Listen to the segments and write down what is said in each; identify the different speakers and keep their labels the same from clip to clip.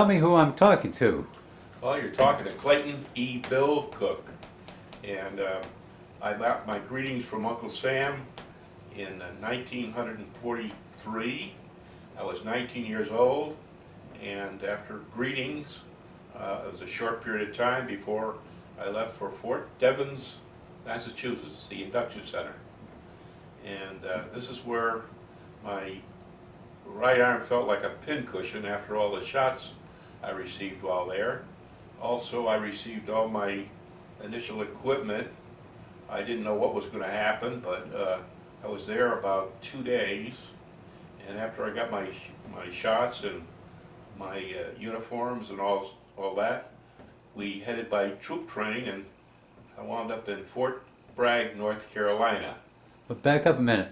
Speaker 1: Tell me who I'm talking to.
Speaker 2: Well, you're talking to Clayton E. Bill Cooke, and I got my greetings from Uncle Sam in 1943. I was 19 years old, and after greetings, it was a short period of time before I left for Fort Devens, Massachusetts, the induction center. And this is where my right arm felt like a pincushion after all the shots I received while there. Also, I received all my initial equipment. I didn't know what was going to happen, but I was there about 2 days, and after I got my shots and my uniforms and all that, we headed by troop train, and I wound up in Fort Bragg, North Carolina.
Speaker 1: But back up a minute.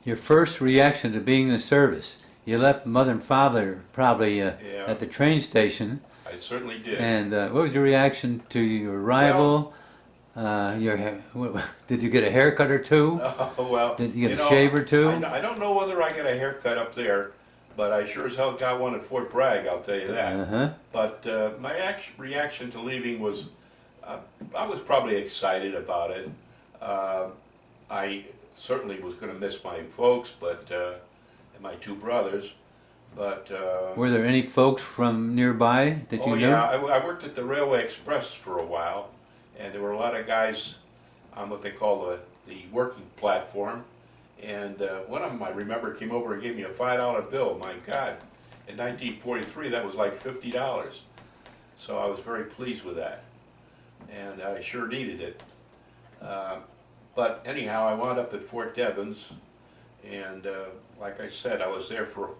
Speaker 1: Your first reaction to being in the service. You left mother and father probably at the train station.
Speaker 2: I certainly did.
Speaker 1: And what was your reaction to your arrival? Did you get a haircut or two?
Speaker 2: Well,
Speaker 1: Did you get a shave or two?
Speaker 2: I don't know whether I got a haircut up there, but I sure as hell got one at Fort Bragg, I'll tell you that. But my reaction to leaving was, I was probably excited about it. I certainly was going to miss my folks, and my two brothers. But
Speaker 1: were there any folks from nearby that you knew?
Speaker 2: Oh yeah, I worked at the Railway Express for a while, and there were a lot of guys on what they call the working platform. And one of them, I remember, came over and gave me a $5 bill. My God, in 1943, that was like $50. So I was very pleased with that, and I sure needed it. But anyhow, I wound up at Fort Devens, and like I said, I was there for a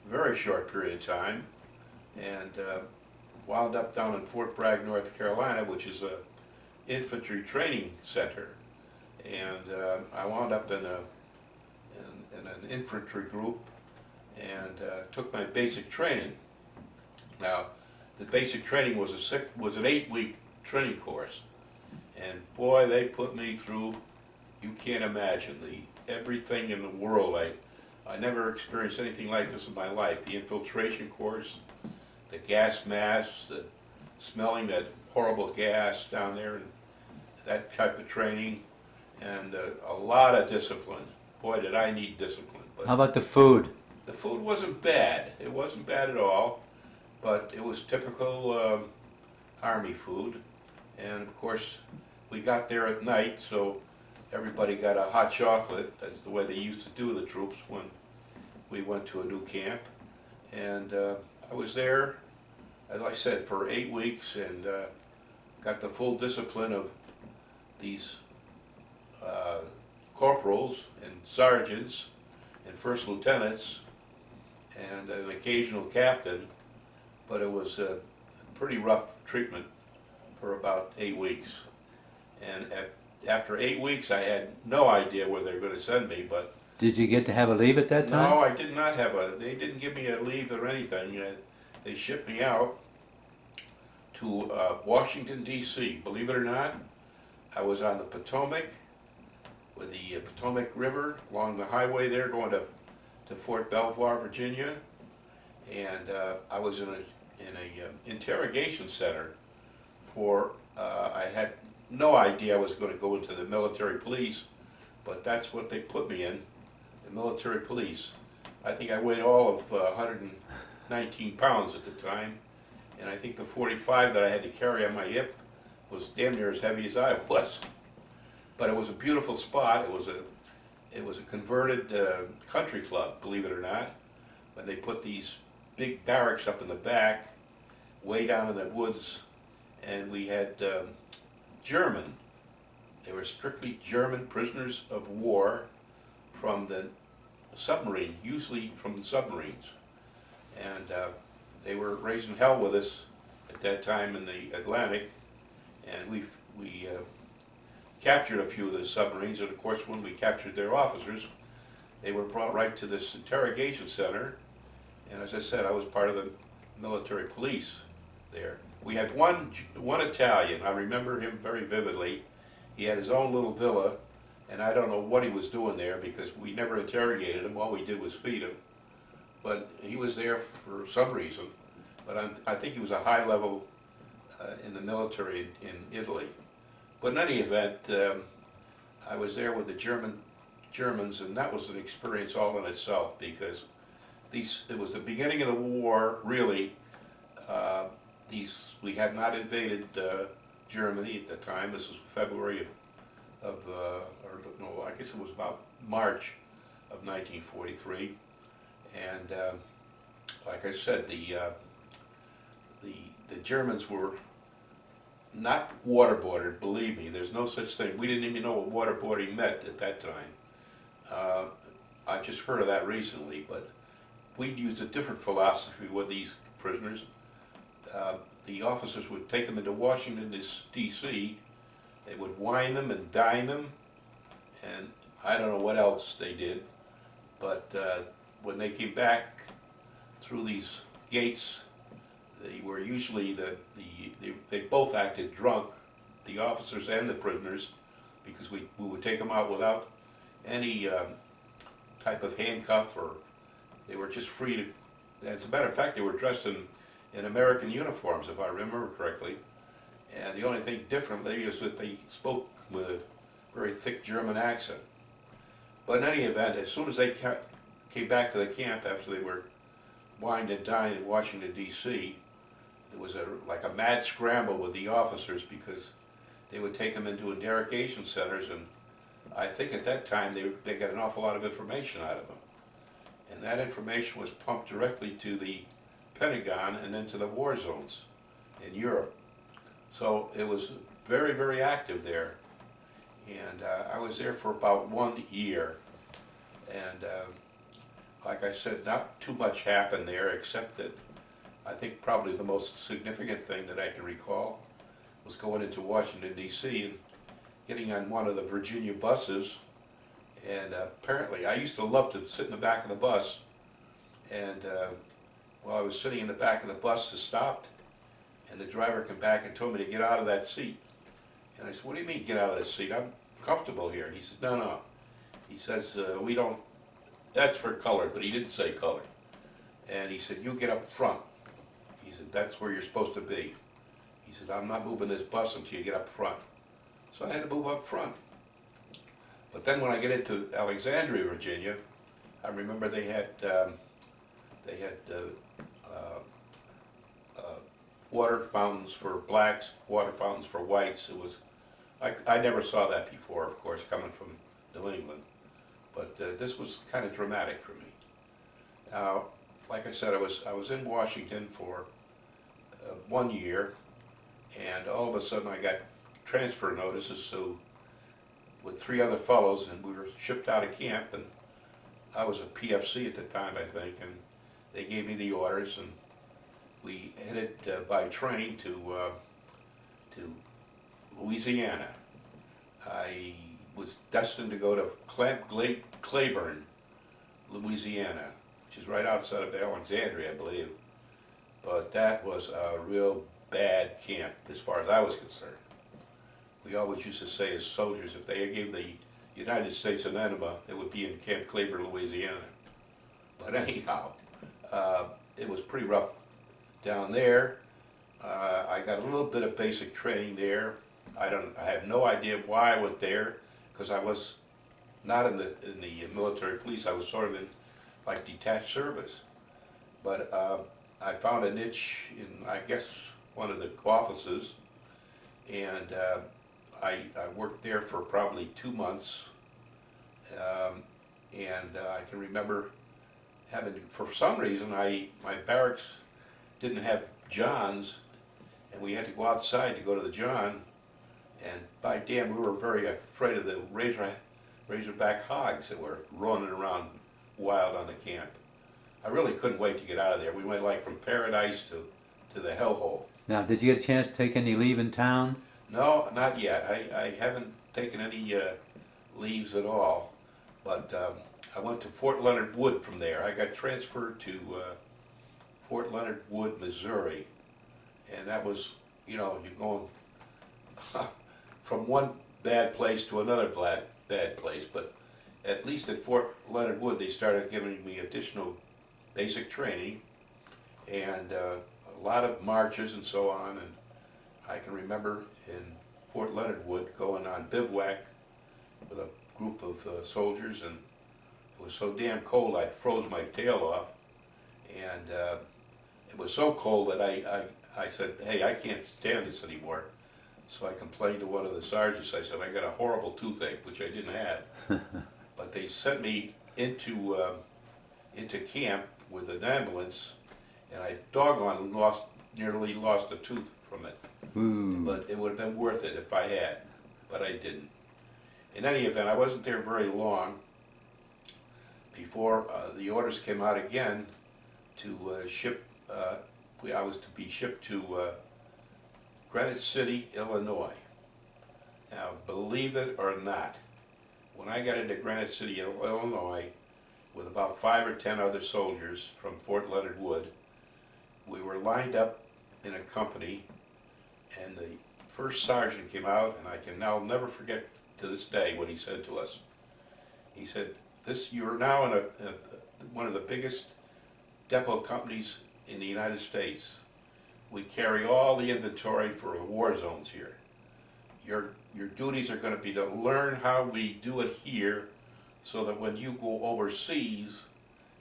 Speaker 2: very short period of time, and wound up down in Fort Bragg, North Carolina, which is a infantry training center. And I wound up in an infantry group and took my basic training. Now, the basic training was an 8-week training course, and boy, they put me through, you can't imagine, everything in the world. I never experienced anything like this in my life. The infiltration course, the gas masks, the smelling that horrible gas down there, and that type of training, and a lot of discipline. Boy, did I need discipline. But
Speaker 1: how about the food?
Speaker 2: the food wasn't bad. It wasn't bad at all, but it was typical Army food. And of course, we got there at night, so everybody got a hot chocolate. That's the way they used to do the troops when we went to a new camp. And I was there, as I said, for 8 weeks, and got the full discipline of these corporals and sergeants and first lieutenants and an occasional captain, but it was a pretty rough treatment for about 8 weeks. And after 8 weeks, I had no idea where they were going to send me. But
Speaker 1: did you get to have a leave at that time?
Speaker 2: no, I did not have they didn't give me a leave or anything. They shipped me out to Washington, D.C. Believe it or not, I was on the Potomac, with the Potomac River, along the highway there, going to Fort Belvoir, Virginia. And I was in a interrogation center for, I had no idea I was going to go into the military police, but that's what they put me in, the military police. I think I weighed all of 119 pounds at the time, and I think the 45 that I had to carry on my hip was damn near as heavy as I was. But it was a beautiful spot. It was a converted country club, believe it or not. But they put these big barracks up in the back, way down in the woods, and we had German. They were strictly German prisoners of war from the submarine, usually from the submarines. And they were raising hell with us at that time in the Atlantic, and we captured a few of the submarines, and of course when we captured their officers, they were brought right to this interrogation center, and as I said, I was part of the military police there. We had one Italian, I remember him very vividly. He had his own little villa, and I don't know what he was doing there because we never interrogated him. All we did was feed him. But he was there for some reason, but I think he was a high level in the military in Italy. But in any event, I was there with the Germans, and that was an experience all in itself, because it was the beginning of the war, really. We had not invaded Germany at the time. This was February or no, I guess it was about March of 1943. And like I said, the Germans were not waterboarded, believe me. There's no such thing. We didn't even know what waterboarding meant at that time. I just heard of that recently, but we used a different philosophy with these prisoners. The officers would take them into Washington, D.C. They would wine them and dine them, and I don't know what else they did, but when they came back through these gates, they were usually they both acted drunk, the officers and the prisoners, because we would take them out without any type of handcuff, or they were just free to. As a matter of fact, they were dressed in American uniforms, if I remember correctly. And the only thing differently is that they spoke with a very thick German accent. But in any event, as soon as they came back to the camp after they were wined and dined in Washington, D.C., there was like a mad scramble with the officers, because they would take them into interrogation centers, and I think at that time they got an awful lot of information out of them. And that information was pumped directly to the Pentagon and then to the war zones in Europe. So it was very, very active there. And I was there for about 1 year. And like I said, not too much happened there, except that I think probably the most significant thing that I can recall was going into Washington, D.C. and getting on one of the Virginia buses. And apparently, I used to love to sit in the back of the bus. And while I was sitting in the back of the bus, it stopped. And the driver came back and told me to get out of that seat. And I said, what do you mean get out of that seat? I'm comfortable here. He said, no. He says, we don't, that's for colored, but he didn't say colored. And he said, you get up front. He said, that's where you're supposed to be. He said, I'm not moving this bus until you get up front. So I had to move up front. But then when I get into Alexandria, Virginia, I remember they had water fountains for blacks, water fountains for whites. It was, I never saw that before, of course, coming from New England. But this was kind of dramatic for me. Now, like I said, I was in Washington for 1 year, and all of a sudden I got transfer notices with 3 other fellows, and we were shipped out of camp, and I was a PFC at the time, I think, and they gave me the orders, and we headed by train to Louisiana. I was destined to go to Claiborne, Louisiana, which is right outside of Alexandria, I believe. But that was a real bad camp as far as I was concerned. We always used to say as soldiers, if they gave the United States an enema, it would be in Camp Claiborne, Louisiana. But anyhow, it was pretty rough down there. I got a little bit of basic training there. I have no idea why I went there, because I was not in the military police. I was sort of in like detached service. But I found a niche in, I guess, one of the offices, and I worked there for probably 2 months, and I can remember having, for some reason, my barracks didn't have johns, and we had to go outside to go to the john, and by damn, we were very afraid of the razorback hogs that were running around wild on the camp. I really couldn't wait to get out of there. We went like from paradise to the hellhole.
Speaker 1: Now, did you get a chance to take any leave in town?
Speaker 2: No, not yet. I haven't taken any leaves at all, but I went to Fort Leonard Wood from there. I got transferred to Fort Leonard Wood, Missouri, and that was, you're going from one bad place to another bad place, but at least at Fort Leonard Wood they started giving me additional basic training, and a lot of marches and so on, and I can remember in Fort Leonard Wood going on bivouac with a group of soldiers, and it was so damn cold I froze my tail off, and it was so cold that I said, hey, I can't stand this anymore. So I complained to one of the sergeants. I said, I got a horrible toothache, which I didn't have. But they sent me into camp with an ambulance, and I doggone nearly lost a tooth from it.
Speaker 1: Ooh.
Speaker 2: But it would have been worth it if I had, but I didn't. In any event, I wasn't there very long before the orders came out again to ship. I was to be shipped to Granite City, Illinois. Now, believe it or not, when I got into Granite City, Illinois, with about 5 or 10 other soldiers from Fort Leonard Wood, we were lined up in a company, and the first sergeant came out, and I can now never forget to this day what he said to us. He said, you're now in one of the biggest depot companies in the United States. We carry all the inventory for the war zones here. Your duties are going to be to learn how we do it here, so that when you go overseas,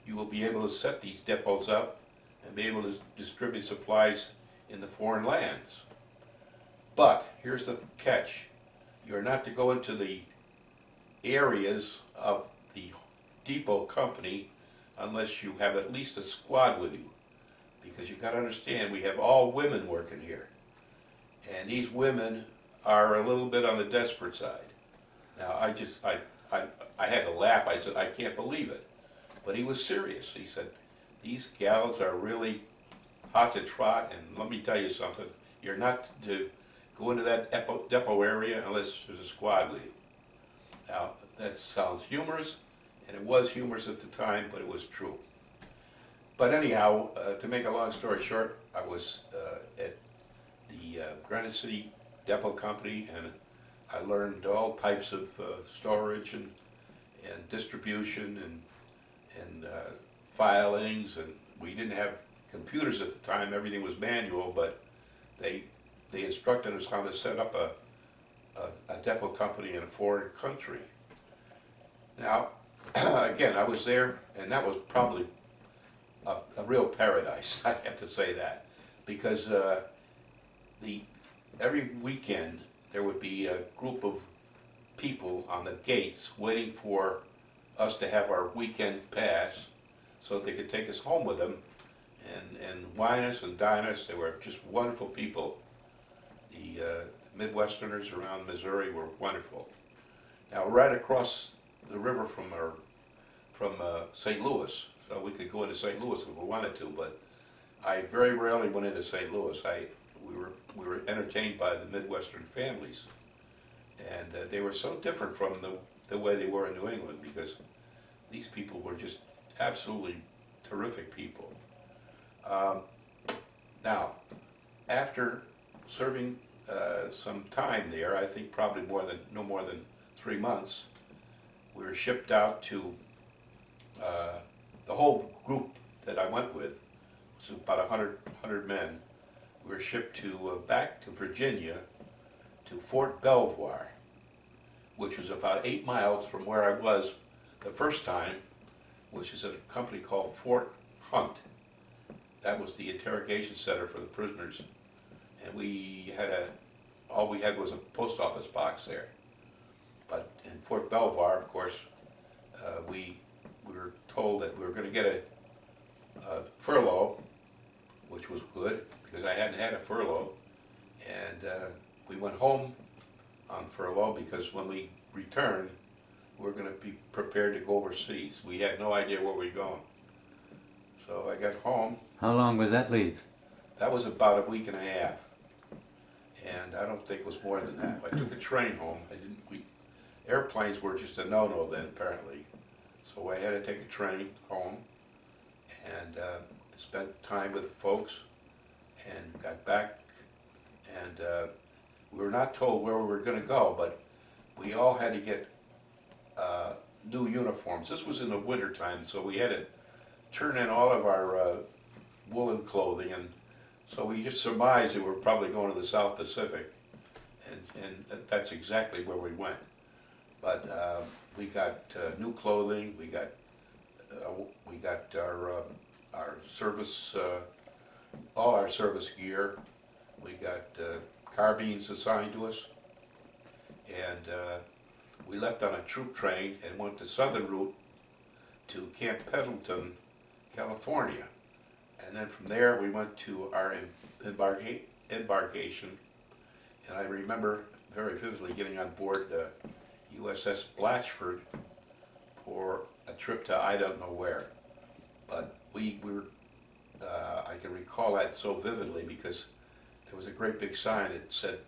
Speaker 2: you will be able to set these depots up and be able to distribute supplies in the foreign lands. But here's the catch. You're not to go into the areas of the depot company unless you have at least a squad with you. Because you've got to understand, we have all women working here. And these women are a little bit on the desperate side. Now, I had to laugh. I said, I can't believe it. But he was serious. He said, these gals are really hot to trot, and let me tell you something. You're not to go into that depot area unless there's a squad with you. Now, that sounds humorous, and it was humorous at the time, but it was true. But anyhow, to make a long story short, I was at the Granite City Depot Company, and I learned all types of storage and distribution and filings, and we didn't have computers at the time. Everything was manual, but they instructed us how to set up a depot company in a foreign country. Now, again, I was there, and that was probably a real paradise, I have to say that, because every weekend there would be a group of people on the gates waiting for us to have our weekend pass so that they could take us home with them and wine us and dine us. They were just wonderful people. The Midwesterners around Missouri were wonderful. Now, right across the river from St. Louis, so we could go into St. Louis if we wanted to, but I very rarely went into St. Louis. We were entertained by the Midwestern families, and they were so different from the way they were in New England, because these people were just absolutely terrific people. Now, after serving some time there, I think probably no more than 3 months, we were shipped out to the whole group that I went with, which was about 100 men. We were shipped back to Virginia, to Fort Belvoir, which was about 8 miles from where I was the first time, which is at a company called Fort Hunt. That was the interrogation center for the prisoners, and all we had was a post office box there. But in Fort Belvoir, of course, we were told that we were going to get a furlough, which was good, because I hadn't had a furlough, and we went home on furlough because when we returned, we were going to be prepared to go overseas. We had no idea where we were going. So I got home.
Speaker 1: How long was that leave?
Speaker 2: That was about a week and a half, and I don't think it was more than that. I took a train home. Airplanes were just a no-no then, apparently. So I had to take a train home and spent time with folks and got back, and we were not told where we were going to go, but we all had to get new uniforms. This was in the winter time, so we had to turn in all of our woolen clothing and So we just surmised that we're probably going to the South Pacific, and that's exactly where we went. But we got new clothing, we got our service, all our service gear. We got carbines assigned to us, and we left on a troop train and went the southern route to Camp Pendleton, California. And then from there we went to our embarkation, and I remember very vividly getting on board the USS Blatchford for a trip to I don't know where. But we were, I can recall that so vividly because there was a great big sign that said,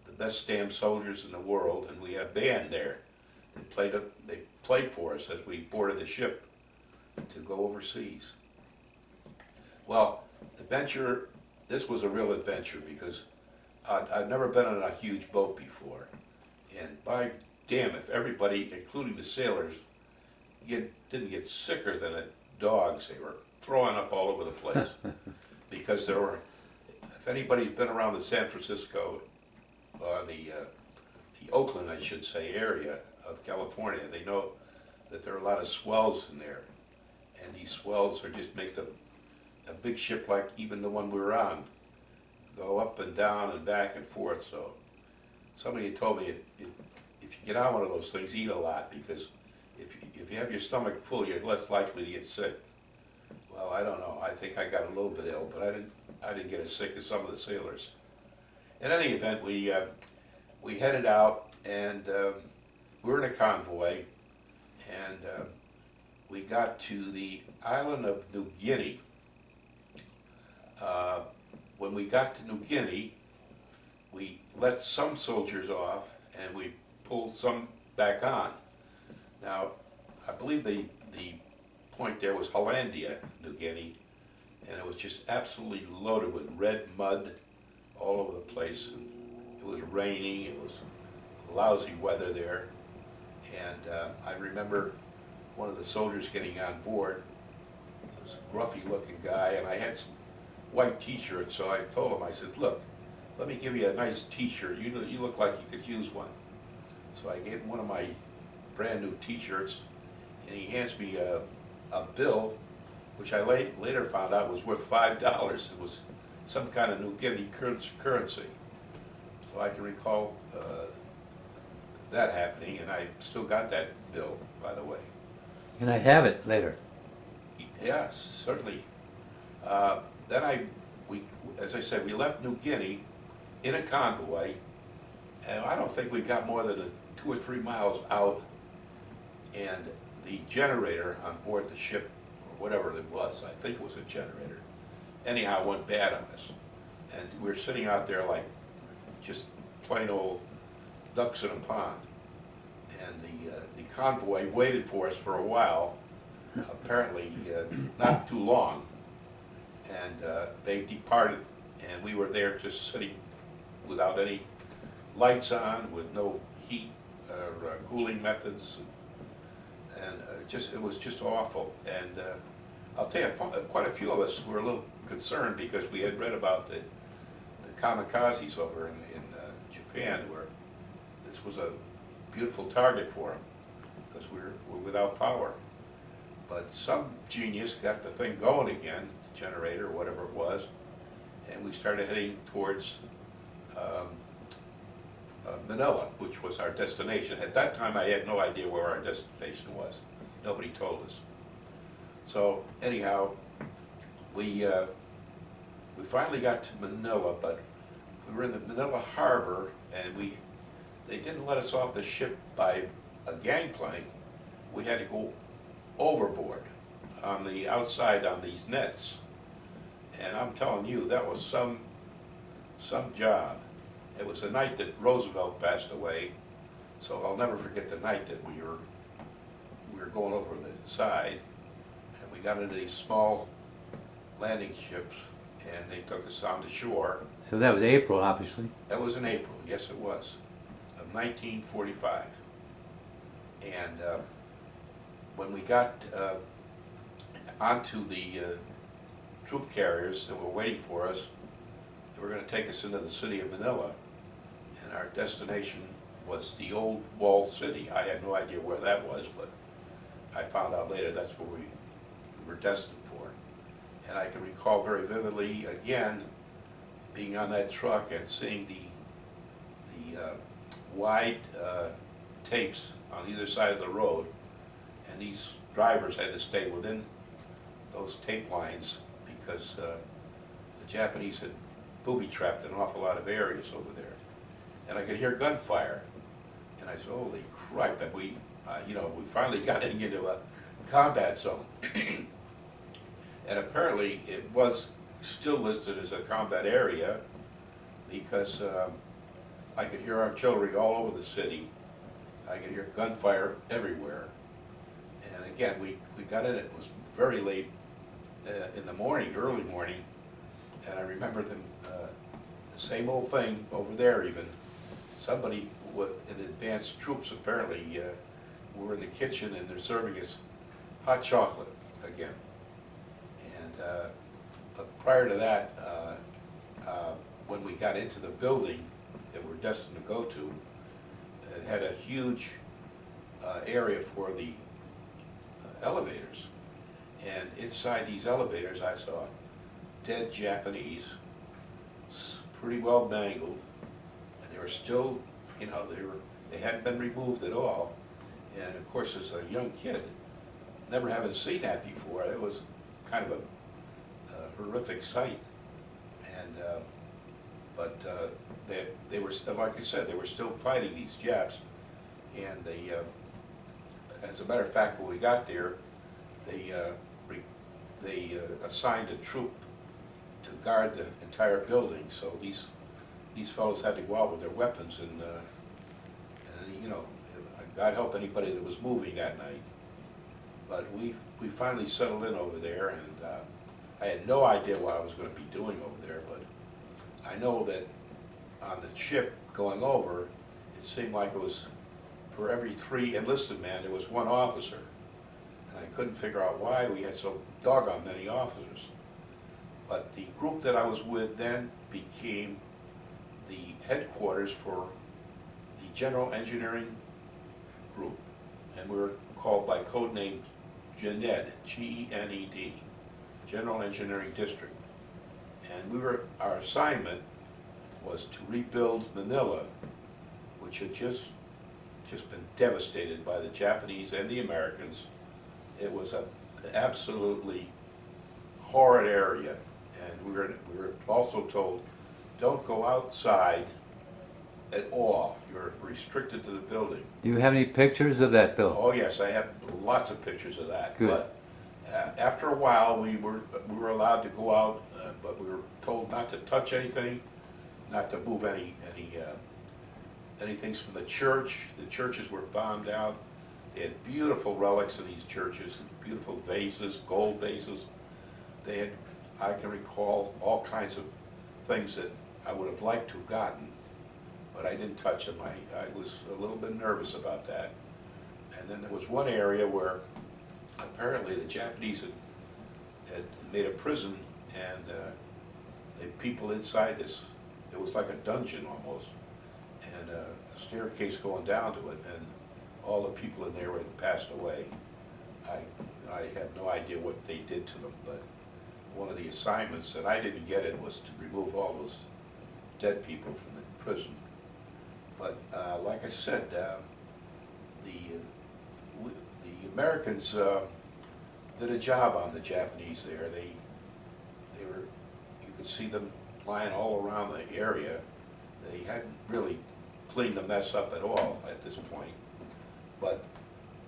Speaker 2: "The best damn soldiers in the world," and we had a band there. They played for us as we boarded the ship to go overseas. Well, this was a real adventure because I've never been on a huge boat before. And by damn, if everybody, including the sailors, didn't get sicker than the dogs, they were throwing up all over the place. Because there were, if anybody's been around the San Francisco, the Oakland, I should say, area of California, they know that there are a lot of swells in there. And these swells are just make a big ship like even the one we were on go up and down and back and forth. So somebody had told me if you get on one of those things, eat a lot, because if you have your stomach full, you're less likely to get sick. Well, I don't know. I think I got a little bit ill, but I didn't get as sick as some of the sailors. In any event, we headed out, and we were in a convoy, and we got to the island of New Guinea. When we got to New Guinea, we let some soldiers off, and we pulled some back on. Now, I believe the point there was Hollandia, New Guinea, and it was just absolutely loaded with red mud all over the place. And it was raining, it was lousy weather there, and I remember one of the soldiers getting on board. It was a gruffy looking guy, and I had some white t-shirts, so I told him, I said, "Look, let me give you a nice t-shirt. You look like you could use one." So I gave him one of my brand new t-shirts, and he hands me a bill, which I later found out was worth $5. It was some kind of New Guinea currency. So I can recall that happening, and I still got that bill, by the way.
Speaker 1: Can I have it later?
Speaker 2: Yes, certainly. As I said, we left New Guinea in a convoy, and I don't think we got more than 2 or 3 miles out, and the generator on board the ship, or whatever it was, I think it was a generator, anyhow went bad on us. And we were sitting out there like just plain old ducks in a pond. And the convoy waited for us for a while, apparently not too long, and they departed, and we were there just sitting without any lights on, with no heat or cooling methods, and it was just awful. And I'll tell you, quite a few of us were a little concerned because we had read about the kamikazes over in Japan, where this was a beautiful target for them because we're without power. But some genius got the thing going again, generator, whatever it was, and we started heading towards Manila, which was our destination. At that time, I had no idea where our destination was. Nobody told us. So anyhow, we finally got to Manila, but we were in the Manila harbor, and they didn't let us off the ship by a gangplank. We had to go overboard on the outside on these nets. And I'm telling you, that was some job. It was the night that Roosevelt passed away, so I'll never forget the night that we were going over the side, and we got into these small landing ships, and they took us down to shore.
Speaker 1: So that was April, obviously.
Speaker 2: That was in April, yes it was, of 1945. And when we got onto the troop carriers that were waiting for us, take us into the city of Manila, and our destination was the old walled city. I had no idea where that was, but I found out later that's where we were destined for. And I can recall very vividly, again, being on that truck and seeing the wide tapes on either side of the road, and these drivers had to stay within those tape lines because the Japanese had booby-trapped an awful lot of areas over there. And I could hear gunfire, and I said, holy crap, that we finally got into a combat zone. And apparently it was still listed as a combat area because I could hear artillery all over the city. I could hear gunfire everywhere. And again, we got in, it was very late in the morning, early morning, and I remember them, the same old thing over there even. Somebody in advanced troops apparently were in the kitchen and they're serving us hot chocolate again. And but prior to that, when we got into the building that we're destined to go to, it had a huge area for the elevators. And inside these elevators I saw dead Japanese, pretty well mangled, and they were still, they hadn't been removed at all. And of course, as a young kid, never having seen that before, it was kind of a horrific sight. And but they were, like I said, they were still fighting these Japs. And they, as a matter of fact, when we got there, they assigned a troop to guard the entire building. So these fellows had to go out with their weapons, and God help anybody that was moving that night. But we finally settled in over there, and I had no idea what I was going to be doing over there, but I know that on the ship going over, it seemed like it was for every 3 enlisted men, there was 1 officer. And I couldn't figure out why we had so doggone many officers. But the group that I was with then became the headquarters for the General Engineering Group. And we were called by code name GENED, G-E-N-E-D, General Engineering District. And our assignment was to rebuild Manila, which had just been devastated by the Japanese and the Americans. It was an absolutely horrid area, and we were also told, don't go outside at all. You're restricted to the building.
Speaker 1: Do you have any pictures of that building?
Speaker 2: Oh yes, I have lots of pictures of that.
Speaker 1: Good.
Speaker 2: But after a while, we were allowed to go out, but we were told not to touch anything, not to move any things from the church. The churches were bombed out. They had beautiful relics in these churches, beautiful vases, gold vases. They had, I can recall, all kinds of things that I would have liked to have gotten, but I didn't touch them. I was a little bit nervous about that. And then there was one area where apparently the Japanese had made a prison, and the people inside this, it was like a dungeon almost, and a staircase going down to it, and all the people in there had passed away. I have no idea what they did to them, but one of the assignments, and I didn't get it, was to remove all those dead people from the prison. But like I said, the Americans did a job on the Japanese there. They were, you could see them lying all around the area. They hadn't really cleaned the mess up at all at this point. But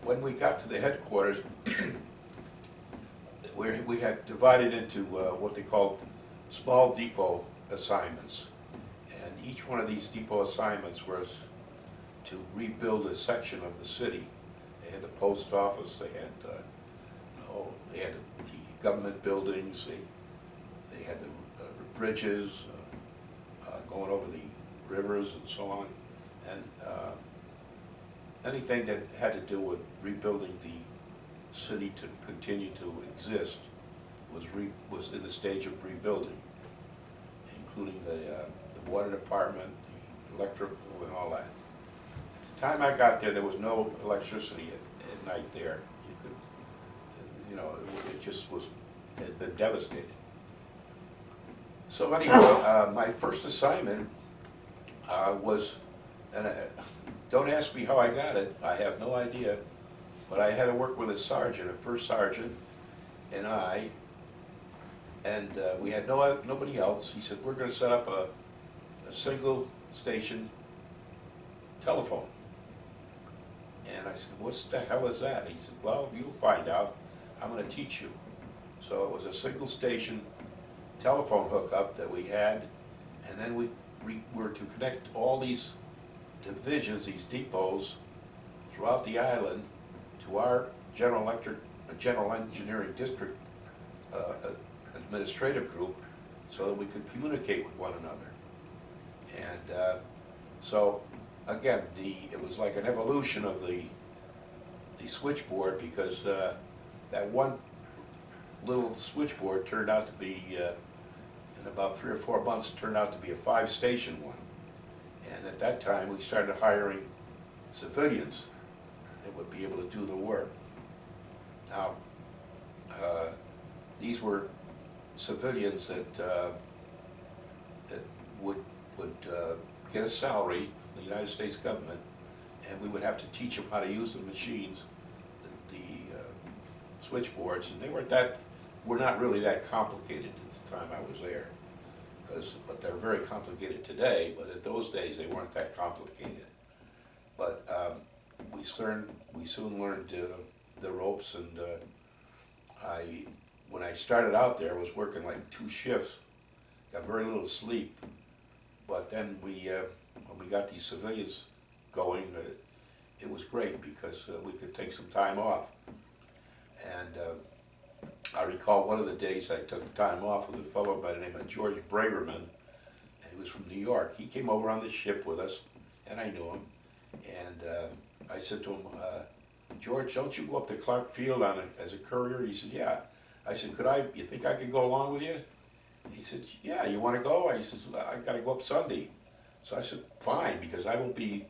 Speaker 2: when we got to the headquarters, we had divided into what they called small depot assignments. And each one of these depot assignments was to rebuild a section of the city. They had the post office, they had the government buildings, they had the bridges going over the rivers and so on. And anything that had to do with rebuilding the city to continue to exist was in the stage of rebuilding, including the water department, the electrical, and all that. At the time I got there was no electricity at night there. You could, it just had been devastated. So anyhow, my first assignment was, and don't ask me how I got it, I have no idea, but I had to work with a sergeant, a first sergeant, and we had nobody else. He said, we're going to set up a single station telephone. And I said, what the hell is that? He said, well, you'll find out. I'm going to teach you. So it was a single station telephone hookup that we had, and then we were to connect all these divisions, these depots throughout the island to our general engineering district administrative group, so that we could communicate with one another. And so again, it was like an evolution of the switchboard, because that one little switchboard turned out to be, in about 3 or 4 months, turned out to be a 5-station one. And at that time, we started hiring civilians that would be able to do the work. Now, these were civilians that would get a salary from the United States government, and we would have to teach them how to use the machines, the switchboards, and they were not really that complicated at the time I was there, but they're very complicated today. But in those days, they weren't that complicated. But we soon learned the ropes, and when I started out there, I was working like 2 shifts, got very little sleep. But then when we got these civilians going, it was great, because we could take some time off. And I recall one of the days I took time off with a fellow by the name of George Braverman, and he was from New York. He came over on the ship with us, and I knew him. And I said to him, George, don't you go up to Clark Field as a courier? He said, yeah. I said, you think I could go along with you? He said, yeah, you want to go? I said, I got to go up Sunday. So I said, fine, because I will be,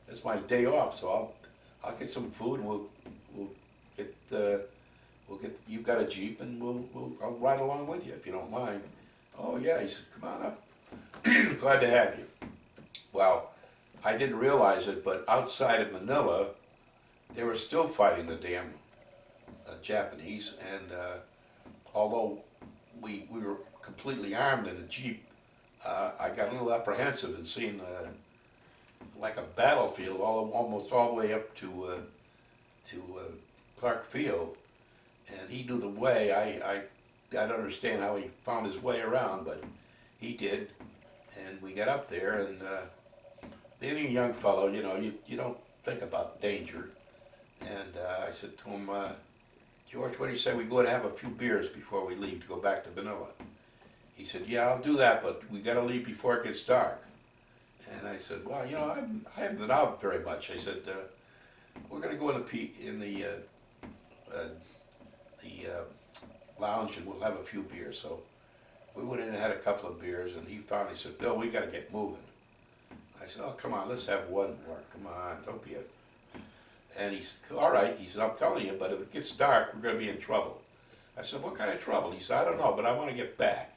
Speaker 2: it's my day off, so I'll get some food, and we'll get, you've got a Jeep, and I'll ride along with you if you don't mind. Oh yeah, he said, come on up. Glad to have you. Well, I didn't realize it, but outside of Manila, they were still fighting the damn Japanese, and although we were completely armed in the Jeep, I got a little apprehensive in seeing like a battlefield almost all the way up to Clark Field, and he knew the way. I don't understand how he found his way around, but he did, and we got up there, and being a young fellow, you don't think about danger, and I said to him, George, what do you say we go and have a few beers before we leave to go back to Manila? He said, yeah, I'll do that, but we got to leave before it gets dark. And I said, well, I haven't been out very much. I said, we're going to go in the lounge, and we'll have a few beers. So we went in and had a couple of beers, and he finally said, Bill, we got to get moving. I said, oh, come on, let's have one more. Come on, don't be a... And he said, all right. He said, I'm telling you, but if it gets dark, we're going to be in trouble. I said, what kind of trouble? He said, I don't know, but I want to get back.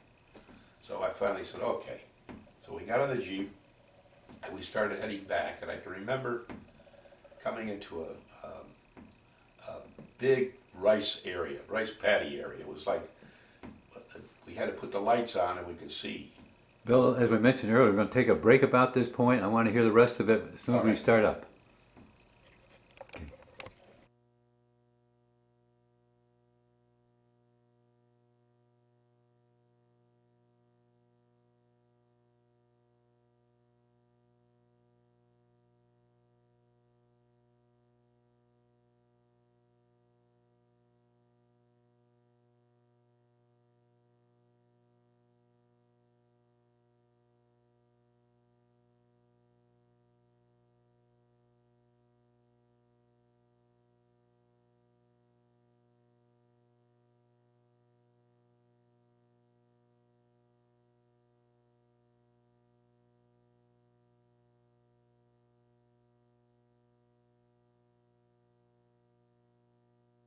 Speaker 2: So I finally said, okay. So we got on the Jeep, and we started heading back, and I can remember coming into a big rice paddy area. It was like we had to put the lights on and we could see.
Speaker 1: Bill, as we mentioned earlier, we're going to take a break about this point. I want to hear the rest of it as soon as we start up.